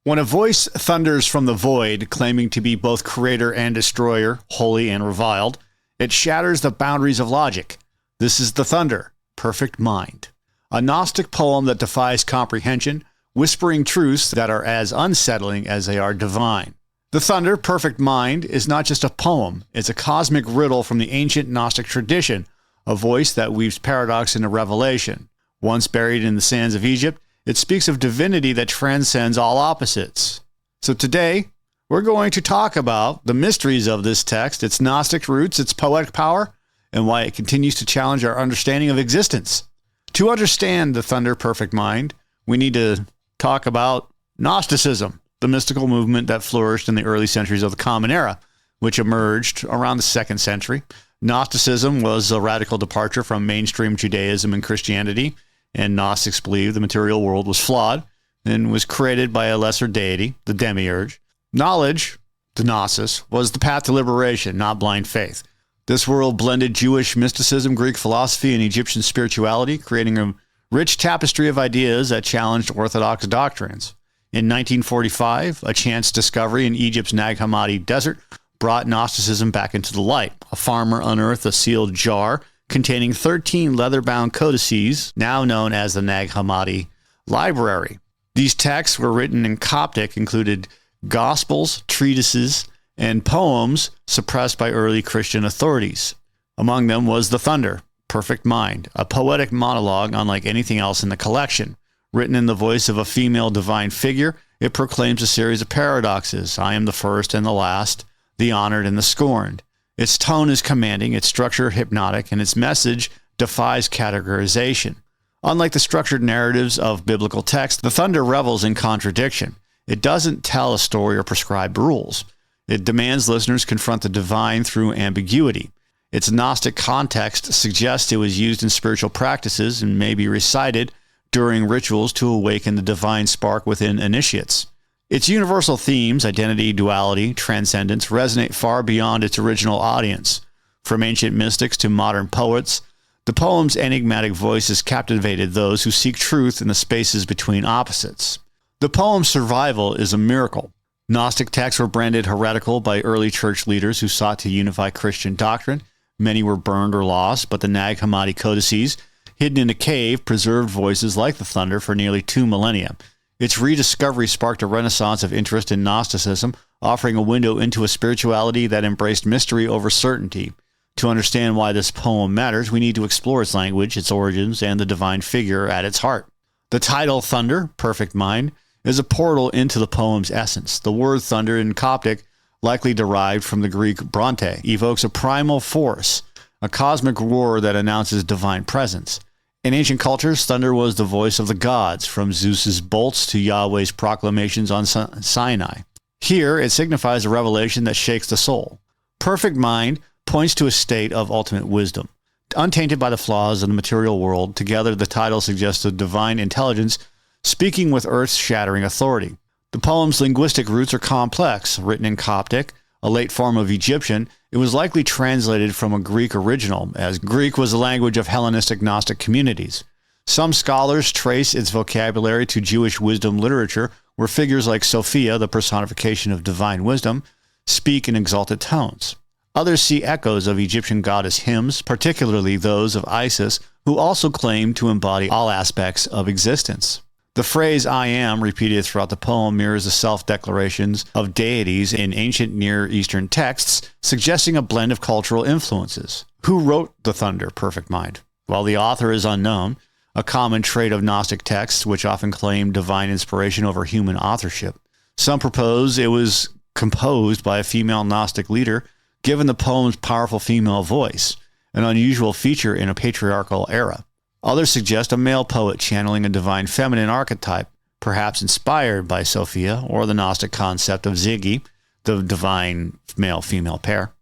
When a voice thunders from the void, claiming to be both creator and destroyer, holy and reviled, it shatters the boundaries of logic. This is the thunder, perfect mind. A Gnostic poem that defies comprehension, whispering truths that are as unsettling as they are divine. The thunder, perfect mind, is not just a poem. It's a cosmic riddle from the ancient Gnostic tradition, a voice that weaves paradox into revelation. Once buried in the sands of Egypt, it speaks of divinity that transcends all opposites. So today, we're going to talk about the mysteries of this text, its Gnostic roots, its poetic power, and why it continues to challenge our understanding of existence. To understand the thunder, perfect mind, we need to talk about Gnosticism, the mystical movement that flourished in the early centuries of the Common Era, which emerged around the 2nd century. Gnosticism was a radical departure from mainstream Judaism and Christianity, and Gnostics believed the material world was flawed and was created by a lesser deity, the demiurge. Knowledge, the gnosis, was the path to liberation, not blind faith. This world blended Jewish mysticism, Greek philosophy, and Egyptian spirituality, creating a rich tapestry of ideas that challenged orthodox doctrines. In 1945, a chance discovery in Egypt's Nag Hammadi desert brought Gnosticism back into the light. A farmer unearthed a sealed jar containing 13 leather-bound codices, now known as the Nag Hammadi Library. These texts were written in Coptic, included gospels, treatises, and poems suppressed by early Christian authorities. Among them was The Thunder, Perfect Mind, a poetic monologue unlike anything else in the collection. Written in the voice of a female divine figure, it proclaims a series of paradoxes. I am the first and the last, the honored and the scorned. Its tone is commanding, its structure hypnotic, and its message defies categorization. Unlike the structured narratives of biblical text, the thunder revels in contradiction. It doesn't tell a story or prescribe rules. It demands listeners confront the divine through ambiguity. Its Gnostic context suggests it was used in spiritual practices and may be recited during rituals to awaken the divine spark within initiates. Its universal themes, identity, duality, transcendence, resonate far beyond its original audience. From ancient mystics to modern poets, the poem's enigmatic voices captivated those who seek truth in the spaces between opposites. The poem's survival is a miracle. Gnostic texts were branded heretical by early church leaders who sought to unify Christian doctrine. Many were burned or lost, but the Nag Hammadi codices, hidden in a cave, preserved voices like the thunder for nearly 2 millennia. Its rediscovery sparked a renaissance of interest in Gnosticism, offering a window into a spirituality that embraced mystery over certainty. To understand why this poem matters, we need to explore its language, its origins, and the divine figure at its heart. The title, Thunder, Perfect Mind, is a portal into the poem's essence. The word thunder in Coptic, likely derived from the Greek bronte, evokes a primal force, a cosmic roar that announces divine presence. In ancient cultures, thunder was the voice of the gods, from Zeus's bolts to Yahweh's proclamations on Sinai. Here, it signifies a revelation that shakes the soul. Perfect mind points to a state of ultimate wisdom. Untainted by the flaws of the material world, together the title suggests a divine intelligence speaking with earth-shattering authority. The poem's linguistic roots are complex. Written in Coptic, a late form of Egyptian, it was likely translated from a Greek original, as Greek was the language of Hellenistic Gnostic communities. Some scholars trace its vocabulary to Jewish wisdom literature, where figures like Sophia, the personification of divine wisdom, speak in exalted tones. Others see echoes of Egyptian goddess hymns, particularly those of Isis, who also claim to embody all aspects of existence. The phrase "I am," repeated throughout the poem, mirrors the self-declarations of deities in ancient Near Eastern texts, suggesting a blend of cultural influences. Who wrote The Thunder, Perfect Mind? While the author is unknown, a common trait of Gnostic texts, which often claim divine inspiration over human authorship. Some propose it was composed by a female Gnostic leader, given the poem's powerful female voice, an unusual feature in a patriarchal era. Others suggest a male poet channeling a divine feminine archetype, perhaps inspired by Sophia or the Gnostic concept of Ziggy, the divine male-female pair.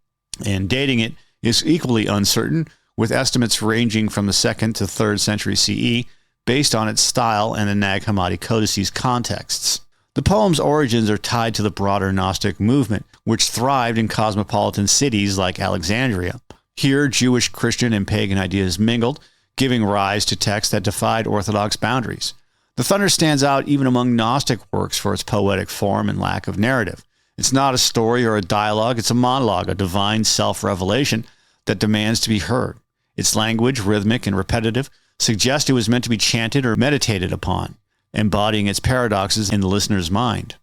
And dating it is equally uncertain, with estimates ranging from the 2nd to 3rd century CE, based on its style and the Nag Hammadi codices contexts. The poem's origins are tied to the broader Gnostic movement, which thrived in cosmopolitan cities like Alexandria. Here, Jewish, Christian, and pagan ideas mingled, giving rise to texts that defied orthodox boundaries. The thunder stands out even among Gnostic works for its poetic form and lack of narrative. It's not a story or a dialogue, it's a monologue, a divine self-revelation that demands to be heard. Its language, rhythmic and repetitive, suggests it was meant to be chanted or meditated upon, embodying its paradoxes in the listener's mind.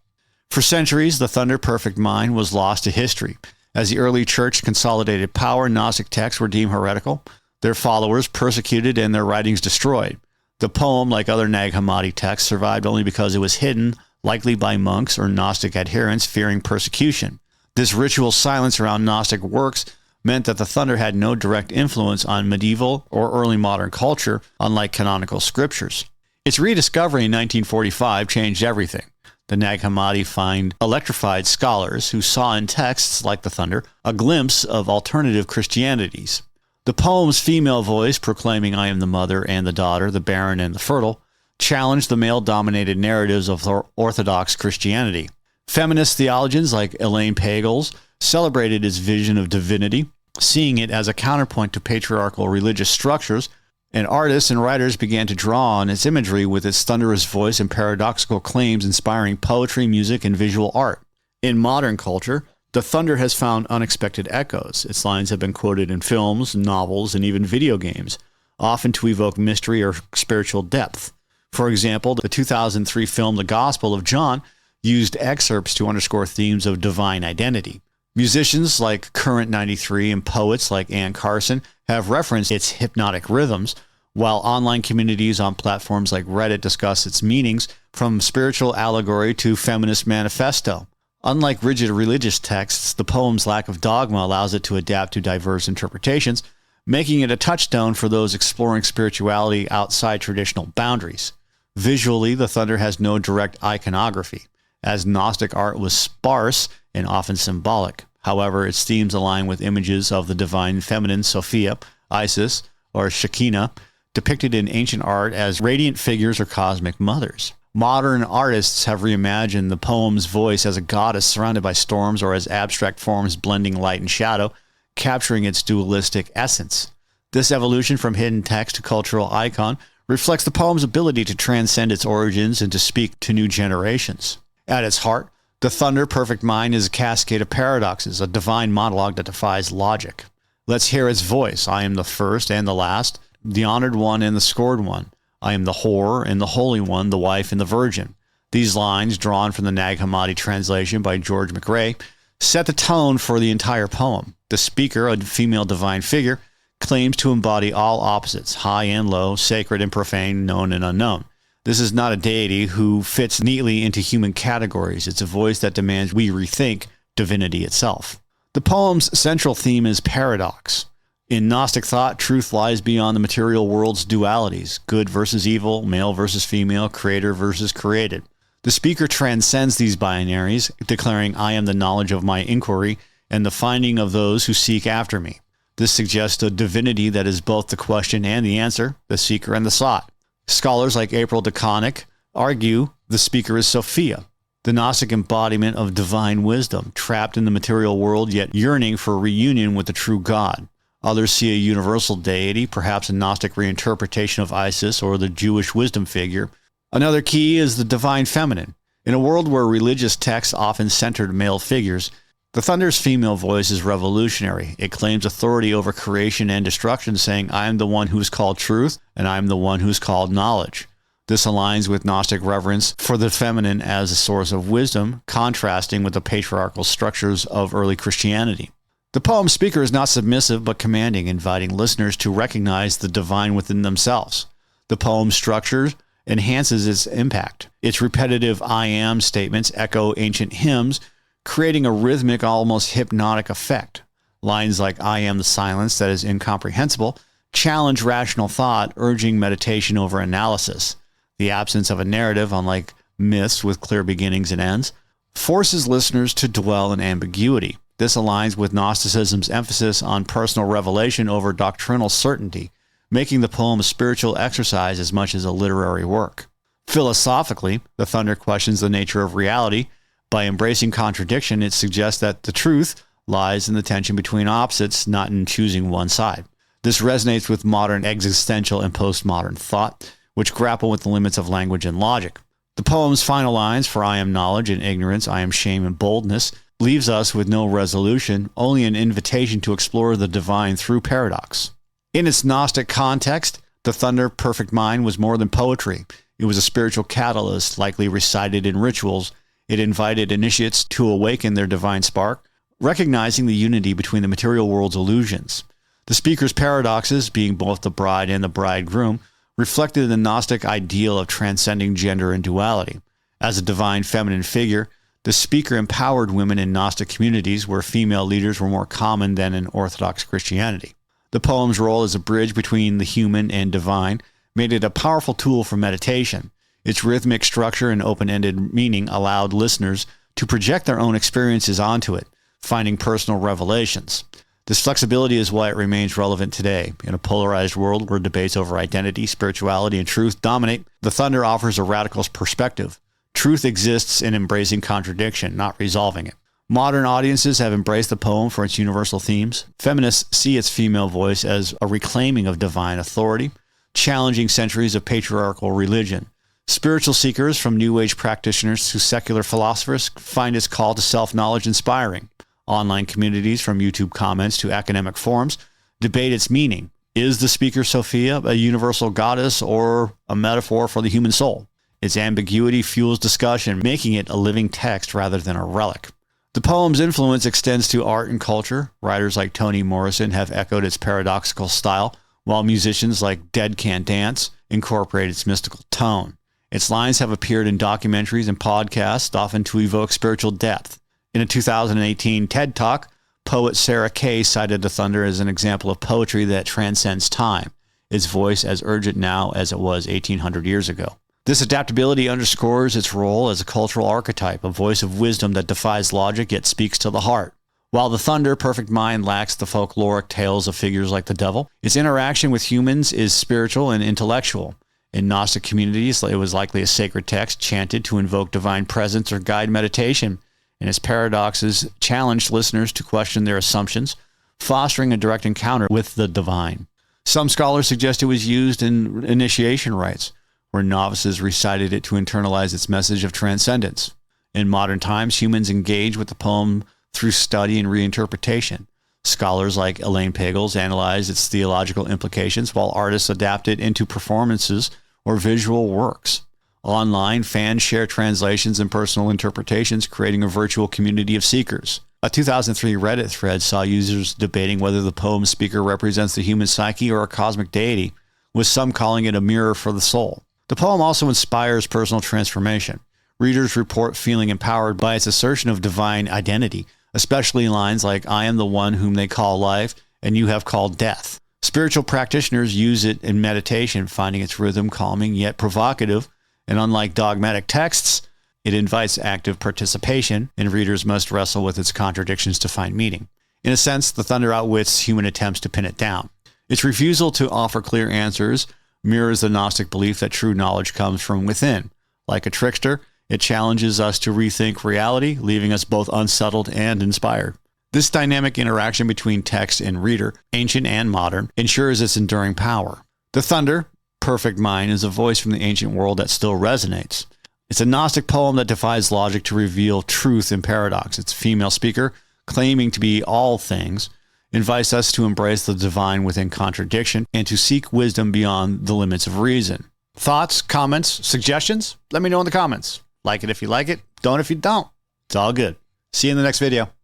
For centuries, the thunder perfect mind was lost to history. As the early church consolidated power, Gnostic texts were deemed heretical, their followers persecuted, and their writings destroyed. The poem, like other Nag Hammadi texts, survived only because it was hidden, likely by monks or Gnostic adherents fearing persecution. This ritual silence around Gnostic works meant that the thunder had no direct influence on medieval or early modern culture, unlike canonical scriptures. Its rediscovery in 1945 changed everything. The Nag Hammadi find electrified scholars who saw in texts like the thunder a glimpse of alternative Christianities. The poem's female voice, proclaiming I am the mother and the daughter, the barren and the fertile, challenged the male-dominated narratives of Orthodox Christianity. Feminist theologians like Elaine Pagels celebrated its vision of divinity, seeing it as a counterpoint to patriarchal religious structures, and artists and writers began to draw on its imagery with its thunderous voice and paradoxical claims inspiring poetry, music, and visual art. In modern culture, the thunder has found unexpected echoes. Its lines have been quoted in films, novels, and even video games, often to evoke mystery or spiritual depth. For example, the 2003 film The Gospel of John used excerpts to underscore themes of divine identity. Musicians like Current 93 and poets like Ann Carson have referenced its hypnotic rhythms, while online communities on platforms like Reddit discuss its meanings from spiritual allegory to feminist manifesto. Unlike rigid religious texts, the poem's lack of dogma allows it to adapt to diverse interpretations, making it a touchstone for those exploring spirituality outside traditional boundaries. Visually, the thunder has no direct iconography, as Gnostic art was sparse and often symbolic. However, its themes align with images of the divine feminine Sophia, Isis, or Shekinah, depicted in ancient art as radiant figures or cosmic mothers. Modern artists have reimagined the poem's voice as a goddess surrounded by storms or as abstract forms blending light and shadow, capturing its dualistic essence. This evolution from hidden text to cultural icon reflects the poem's ability to transcend its origins and to speak to new generations. At its heart, the thunder perfect mind is a cascade of paradoxes, a divine monologue that defies logic. Let's hear its voice. I am the first and the last, the honored one and the scorned one. I am the whore and the holy one, the wife and the virgin. These lines, drawn from the Nag Hammadi translation by George McRae, set the tone for the entire poem. The speaker, a female divine figure, claims to embody all opposites, high and low, sacred and profane, known and unknown. This is not a deity who fits neatly into human categories. It's a voice that demands we rethink divinity itself. The poem's central theme is paradox. In Gnostic thought, truth lies beyond the material world's dualities, good versus evil, male versus female, creator versus created. The speaker transcends these binaries, declaring, I am the knowledge of my inquiry and the finding of those who seek after me. This suggests a divinity that is both the question and the answer, the seeker and the sought. Scholars like April DeConnick argue the speaker is Sophia, the Gnostic embodiment of divine wisdom, trapped in the material world yet yearning for reunion with the true God. Others see a universal deity, perhaps a Gnostic reinterpretation of Isis or the Jewish wisdom figure. Another key is the divine feminine. In a world where religious texts often centered male figures, the thunder's female voice is revolutionary. It claims authority over creation and destruction, saying, I am the one who is called truth, and I am the one who is called knowledge. This aligns with Gnostic reverence for the feminine as a source of wisdom, contrasting with the patriarchal structures of early Christianity. The poem's speaker is not submissive but commanding, inviting listeners to recognize the divine within themselves. The poem's structure enhances its impact. Its repetitive I am statements echo ancient hymns, creating a rhythmic, almost hypnotic effect. Lines like I am the silence that is incomprehensible challenge rational thought, urging meditation over analysis. The absence of a narrative, unlike myths with clear beginnings and ends, forces listeners to dwell in ambiguity. This aligns with Gnosticism's emphasis on personal revelation over doctrinal certainty, making the poem a spiritual exercise as much as a literary work. Philosophically, the thunder questions the nature of reality. By embracing contradiction, it suggests that the truth lies in the tension between opposites, not in choosing one side. This resonates with modern existential and postmodern thought, which grapple with the limits of language and logic. The poem's final lines, "For I am knowledge and ignorance, I am shame and boldness," leaves us with no resolution, only an invitation to explore the divine through paradox. In its Gnostic context, the thunder, perfect mind, was more than poetry. It was a spiritual catalyst, likely recited in rituals. It invited initiates to awaken their divine spark, recognizing the unity between the material world's illusions. The speaker's paradoxes, being both the bride and the bridegroom, reflected the Gnostic ideal of transcending gender and duality. As a divine feminine figure, the speaker empowered women in Gnostic communities where female leaders were more common than in Orthodox Christianity. The poem's role as a bridge between the human and divine made it a powerful tool for meditation. Its rhythmic structure and open-ended meaning allowed listeners to project their own experiences onto it, finding personal revelations. This flexibility is why it remains relevant today. In a polarized world where debates over identity, spirituality, and truth dominate, the thunder offers a radical perspective. Truth exists in embracing contradiction, not resolving it. Modern audiences have embraced the poem for its universal themes. Feminists see its female voice as a reclaiming of divine authority, challenging centuries of patriarchal religion. Spiritual seekers, from New Age practitioners to secular philosophers, find its call to self-knowledge inspiring. Online communities, from YouTube comments to academic forums, debate its meaning. Is the speaker Sophia a universal goddess or a metaphor for the human soul? Its ambiguity fuels discussion, making it a living text rather than a relic. The poem's influence extends to art and culture. Writers like Toni Morrison have echoed its paradoxical style, while musicians like Dead Can't Dance incorporate its mystical tone. Its lines have appeared in documentaries and podcasts, often to evoke spiritual depth. In a 2018 TED Talk, poet Sarah Kay cited the thunder as an example of poetry that transcends time, its voice as urgent now as it was 1800 years ago. This adaptability underscores its role as a cultural archetype, a voice of wisdom that defies logic yet speaks to the heart. While the thunder, perfect mind, lacks the folkloric tales of figures like the devil, its interaction with humans is spiritual and intellectual. In Gnostic communities, it was likely a sacred text chanted to invoke divine presence or guide meditation, and its paradoxes challenged listeners to question their assumptions, fostering a direct encounter with the divine. Some scholars suggest it was used in initiation rites, where novices recited it to internalize its message of transcendence. In modern times, humans engage with the poem through study and reinterpretation. Scholars like Elaine Pagels analyze its theological implications, while artists adapt it into performances or visual works. Online, fans share translations and personal interpretations, creating a virtual community of seekers. A 2003 Reddit thread saw users debating whether the poem's speaker represents the human psyche or a cosmic deity, with some calling it a mirror for the soul. The poem also inspires personal transformation. Readers report feeling empowered by its assertion of divine identity, especially lines like, "I am the one whom they call life, and you have called death." Spiritual practitioners use it in meditation, finding its rhythm calming yet provocative, and unlike dogmatic texts, it invites active participation, and readers must wrestle with its contradictions to find meaning. In a sense, the thunder outwits human attempts to pin it down. Its refusal to offer clear answers mirrors the Gnostic belief that true knowledge comes from within. Like a trickster, it challenges us to rethink reality, leaving us both unsettled and inspired. This dynamic interaction between text and reader, ancient and modern, ensures its enduring power. The thunder, perfect mind, is a voice from the ancient world that still resonates. It's a Gnostic poem that defies logic to reveal truth in paradox. Its female speaker, claiming to be all things, invites us to embrace the divine within contradiction and to seek wisdom beyond the limits of reason. Thoughts, comments, suggestions? Let me know in the comments. Like it if you like it, don't if you don't. It's all good. See you in the next video.